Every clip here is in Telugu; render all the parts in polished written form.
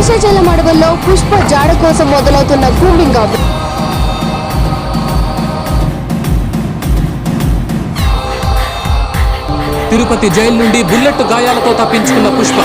శేషాచలం అడవుల్లో పుష్ప జాడ కోసం మొదలవుతున్న గ్రూమింగ్ ఆపరేషన్. తిరుపతి జైలు నుండి బుల్లెట్ గాయాలతో తప్పించుకున్న పుష్ప.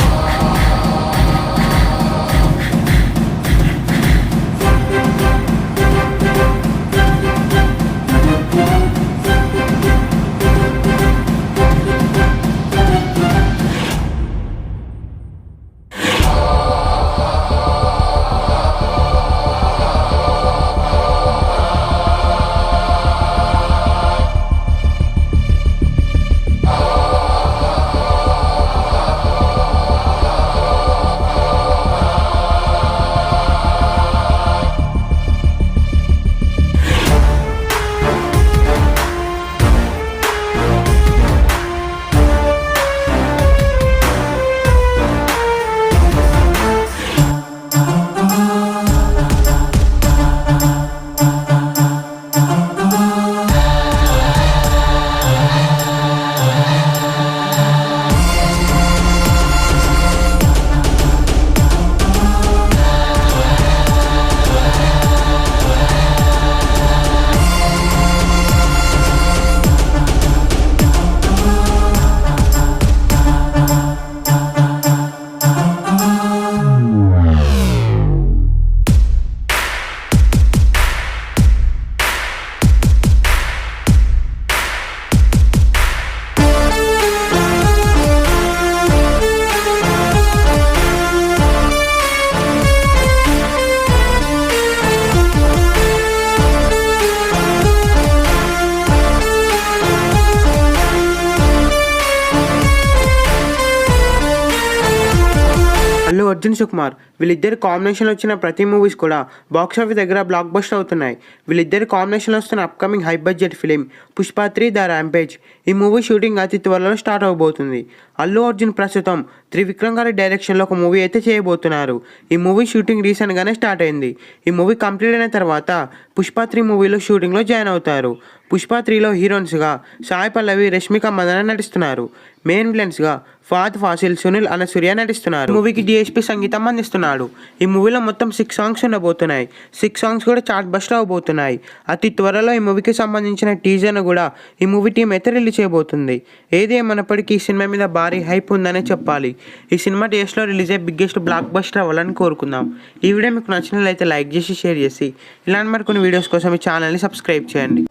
అల్లు అర్జున్ సుకుమార్ వీళ్ళిద్దరు కాంబినేషన్లో వచ్చిన ప్రతి మూవీస్ కూడా బాక్స్ ఆఫీస్ దగ్గర బ్లాక్ బస్టర్ అవుతున్నాయి. వీళ్ళిద్దరు కాంబినేషన్లో వస్తున్న upcoming high budget film Pushpa 3 the rampage. ఈ మూవీ షూటింగ్ అతి త్వరలో స్టార్ట్ అవబోతుంది. అల్లు అర్జున్ ప్రస్తుతం త్రివిక్రమ్ గారి డైరెక్షన్లో ఒక మూవీ అయితే చేయబోతున్నారు. ఈ మూవీ షూటింగ్ రీసెంట్గానే స్టార్ట్ అయింది. ఈ మూవీ కంప్లీట్ అయిన తర్వాత పుష్ప 3 మూవీలో షూటింగ్లో జాయిన్ అవుతారు. పుష్ప 3లో హీరోయిన్స్గా సాయి పల్లవి, రష్మిక మందన నటిస్తున్నారు. మెయిన్ విలన్స్గా ఫాద్ ఫాసిల్, సునీల్ అనసూర్య నటిస్తున్నారు. మూవీకి డిఎస్పీ సంగీతం అందిస్తున్నాడు. ఈ మూవీలో మొత్తం 6 సాంగ్స్ ఉండబోతున్నాయి. 6 సాంగ్స్ కూడా చార్ట్ బస్టర్ అవబోతున్నాయి. అతి త్వరలో ఈ మూవీకి సంబంధించిన టీజర్ను కూడా ఈ మూవీ టీం అయితే రిలీజ్ చేయబోతుంది. ఏది ఏమన్నప్పటికీ ఈ సినిమా మీద భారీ హైప్ ఉందనే చెప్పాలి. ఈ సినిమా డేస్లో రిలీజ్ అయ్యే బిగ్గెస్ట్ బ్లాక్ బస్టర్ అవ్వాలని కోరుకుందాం. ఈ వీడియో మీకు నచ్చినట్లయితే లైక్ చేసి షేర్ చేసి ఇలాంటి మరికొన్ని వీడియోస్ కోసం ఈ ఛానల్ని సబ్స్క్రైబ్ చేయండి.